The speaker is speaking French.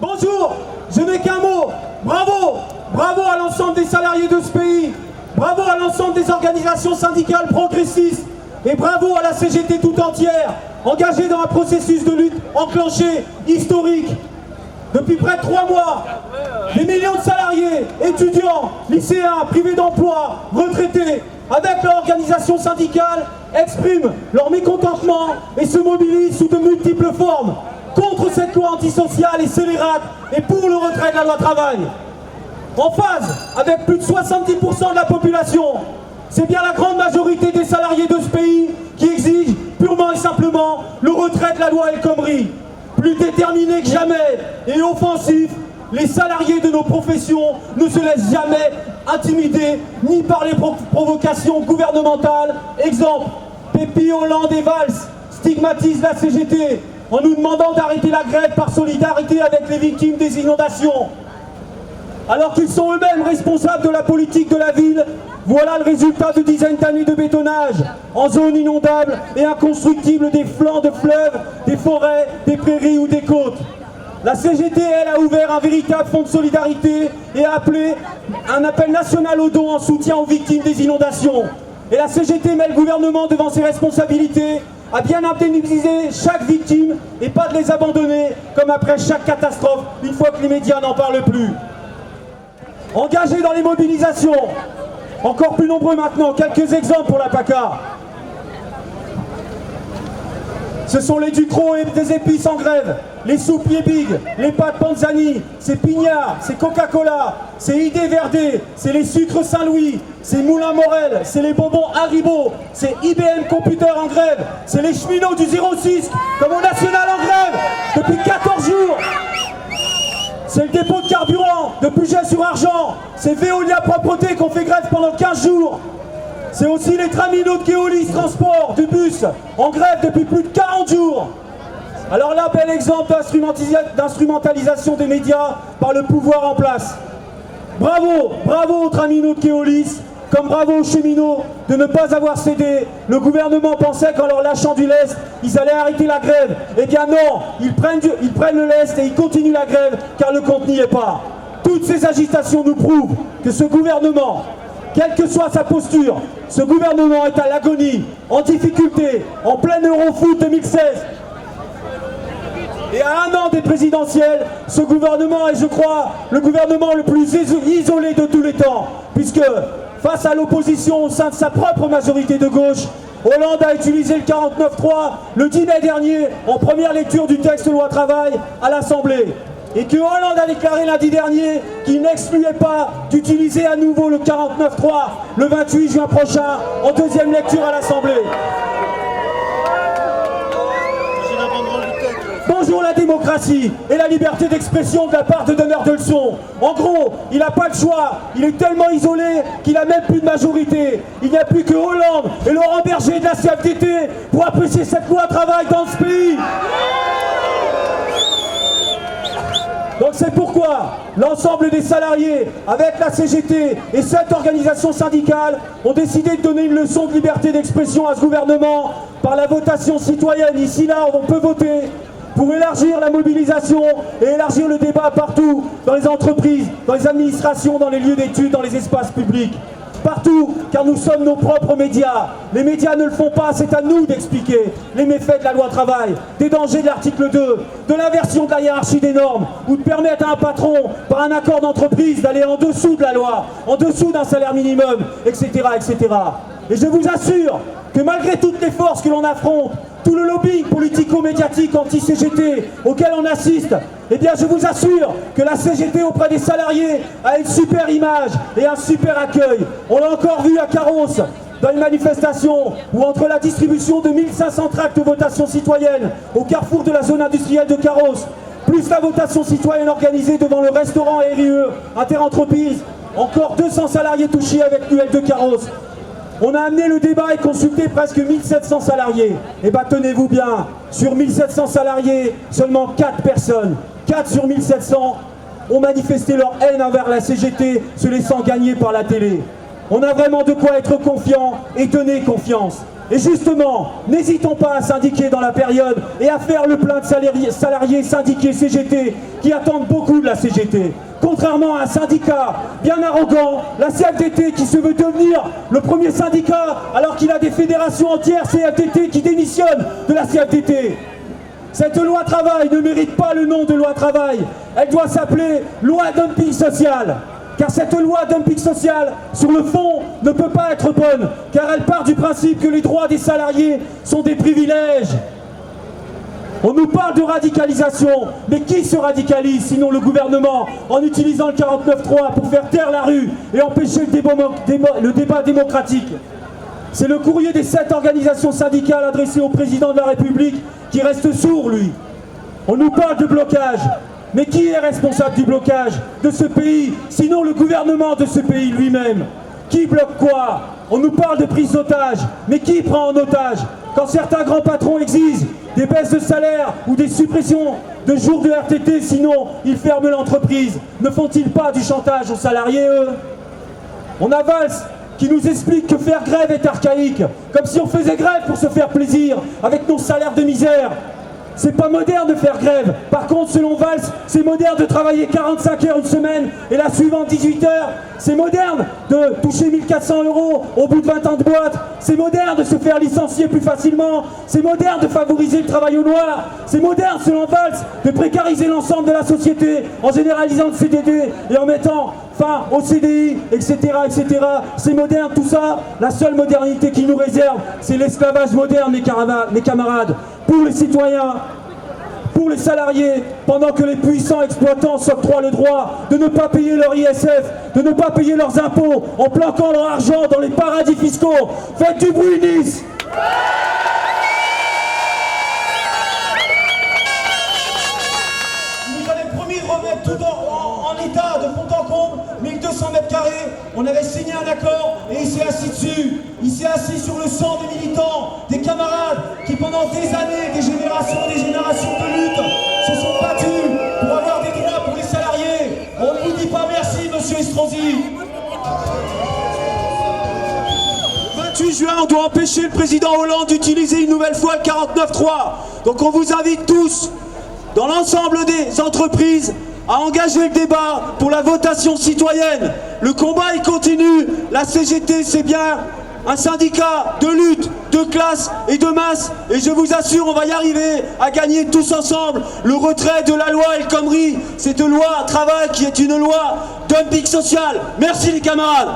Bonjour, je n'ai qu'un mot. Bravo, bravo à l'ensemble des salariés de ce pays. Bravo à l'ensemble des organisations syndicales progressistes. Et bravo à la CGT tout entière, engagée dans un processus de lutte enclenché, historique. Depuis près de 3 mois, des millions de salariés, étudiants, lycéens, privés d'emploi, retraités, avec leur organisation syndicale, expriment leur mécontentement et se mobilisent sous de multiples formes contre cette loi antisociale et scélérate et pour le retrait de la loi travail. En phase avec plus de 70% de la population, c'est bien la grande majorité des salariés de ce pays qui exigent purement et simplement le retrait de la loi El Khomri. Plus déterminés que jamais et offensifs, les salariés de nos professions ne se laissent jamais intimider ni par les provocations gouvernementales. Exemple, Pépi, Hollande et Valls stigmatisent la CGT en nous demandant d'arrêter la grève par solidarité avec les victimes des inondations. Alors qu'ils sont eux-mêmes responsables de la politique de la ville, voilà le résultat de dizaines d'années de bétonnage en zone inondable et inconstructible des flancs de fleuves, des forêts, des prairies ou des côtes. La CGT, elle, a ouvert un véritable fonds de solidarité et a appelé un appel national aux dons en soutien aux victimes des inondations. Et la CGT met le gouvernement devant ses responsabilités, à bien indemniser chaque victime et pas de les abandonner comme après chaque catastrophe, une fois que les médias n'en parlent plus. Engagés dans les mobilisations, encore plus nombreux maintenant, quelques exemples pour la PACA. Ce sont les Ducrot et des épices en grève, les soupiers Big, les pâtes Panzani, c'est Pignard, c'est Coca-Cola, c'est ID Verdé, c'est les sucres Saint-Louis, c'est Moulin Morel, c'est les bonbons Haribo, c'est IBM Computer en grève, c'est les cheminots du 06, comme au National en grève, depuis 14 jours. C'est le dépôt de carburant de Puget-sur-Argent, c'est Veolia Propreté qu'on fait grève pendant 15 jours. C'est aussi les traminots de Keolis Transport du bus en grève depuis plus de 40 jours. Alors là, bel exemple d'instrumentalisation des médias par le pouvoir en place. Bravo, bravo aux traminots de Keolis, comme bravo aux cheminots de ne pas avoir cédé. Le gouvernement pensait qu'en leur lâchant du lest, ils allaient arrêter la grève. Eh bien non, ils prennent le lest et ils continuent la grève car le compte n'y est pas. Toutes ces agitations nous prouvent que ce gouvernement, quelle que soit sa posture, ce gouvernement est à l'agonie, en difficulté, en plein Eurofoot 2016. Et à 1 an des présidentielles, ce gouvernement est, je crois, le gouvernement le plus isolé de tous les temps, puisque face à l'opposition au sein de sa propre majorité de gauche, Hollande a utilisé le 49.3 le 10 mai dernier en première lecture du texte loi travail à l'Assemblée. Et que Hollande a déclaré lundi dernier qu'il n'excluait pas d'utiliser à nouveau le 49.3 le 28 juin prochain en deuxième lecture à l'Assemblée. Bonjour la démocratie et la liberté d'expression de la part de donneurs de leçons. En gros, il n'a pas le choix, il est tellement isolé qu'il n'a même plus de majorité. Il n'y a plus que Hollande et Laurent Berger de la CFDT pour apprécier cette loi travail dans ce pays. Donc c'est pourquoi l'ensemble des salariés, avec la CGT et cette organisation syndicale, ont décidé de donner une leçon de liberté d'expression à ce gouvernement par la votation citoyenne. Ici, là, on peut voter pour élargir la mobilisation et élargir le débat partout, dans les entreprises, dans les administrations, dans les lieux d'études, dans les espaces publics. Partout, car nous sommes nos propres médias. Les médias ne le font pas, c'est à nous d'expliquer les méfaits de la loi travail, des dangers de l'article 2, de l'inversion de la hiérarchie des normes, ou de permettre à un patron, par un accord d'entreprise, d'aller en dessous de la loi, en dessous d'un salaire minimum, etc., etc. Et je vous assure que malgré toutes les forces que l'on affronte, tout le lobbying politico-médiatique anti-CGT auquel on assiste, eh bien je vous assure que la CGT auprès des salariés a une super image et un super accueil. On l'a encore vu à Carros, dans une manifestation où entre la distribution de 1500 tracts de votation citoyenne au carrefour de la zone industrielle de Carros, plus la votation citoyenne organisée devant le restaurant RIE Interentreprise, encore 200 salariés touchés avec l'UL de Carros. On a amené le débat et consulté presque 1700 salariés. Et bien tenez-vous bien, sur 1700 salariés, seulement 4 personnes, 4 sur 1700, ont manifesté leur haine envers la CGT, se laissant gagner par la télé. On a vraiment de quoi être confiant et donner confiance. Et justement, n'hésitons pas à syndiquer dans la période et à faire le plein de salariés syndiqués CGT qui attendent beaucoup de la CGT. Contrairement à un syndicat bien arrogant, la CFDT qui se veut devenir le premier syndicat alors qu'il a des fédérations entières CFDT qui démissionnent de la CFDT. Cette loi travail ne mérite pas le nom de loi travail, elle doit s'appeler loi dumping social. Car cette loi dumping social, sur le fond, ne peut pas être bonne, car elle part du principe que les droits des salariés sont des privilèges. On nous parle de radicalisation, mais qui se radicalise sinon le gouvernement en utilisant le 49.3 pour faire taire la rue et empêcher le débat démocratique? C'est le courrier des 7 organisations syndicales adressé au président de la République qui reste sourd, lui. On nous parle de blocage. Mais qui est responsable du blocage de ce pays, sinon le gouvernement de ce pays lui-même? Qui bloque quoi? On nous parle de prise d'otage, mais qui prend en otage? Quand certains grands patrons exigent des baisses de salaire ou des suppressions de jours de RTT, sinon ils ferment l'entreprise, ne font-ils pas du chantage aux salariés, eux? On a Valls qui nous explique que faire grève est archaïque, comme si on faisait grève pour se faire plaisir, avec nos salaires de misère. C'est pas moderne de faire grève. Par contre, selon Valls, c'est moderne de travailler 45 heures une semaine et la suivante 18 heures. C'est moderne de toucher 1400 € au bout de 20 ans de boîte. C'est moderne de se faire licencier plus facilement. C'est moderne de favoriser le travail au noir. C'est moderne, selon Valls, de précariser l'ensemble de la société en généralisant le CDD et en mettant fin au CDI, etc., etc. C'est moderne tout ça. La seule modernité qui nous réserve, c'est l'esclavage moderne, mes camarades. Pour les citoyens, pour les salariés, pendant que les puissants exploitants s'octroient le droit de ne pas payer leur ISF, de ne pas payer leurs impôts, en planquant leur argent dans les paradis fiscaux. Faites du bruit, Nice! Vous nous avez promis de remettre tout en état, de fond en comble, 1200 mètres carrés. On avait signé un accord et il s'est assis dessus. Il s'est assis sur le sang des militants, des camarades qui pendant des années, des générations de lutte se sont battus pour avoir des droits pour les salariés. On ne vous dit pas merci, monsieur Estrosi. 28 juin, on doit empêcher le président Hollande d'utiliser une nouvelle fois le 49.3. Donc on vous invite tous, dans l'ensemble des entreprises, à engager le débat pour la votation citoyenne. Le combat, il continue. La CGT, c'est bien un syndicat de lutte, de classe et de masse. Et je vous assure, on va y arriver à gagner tous ensemble le retrait de la loi El Khomri. Cette loi travail qui est une loi dumping social. Merci les camarades.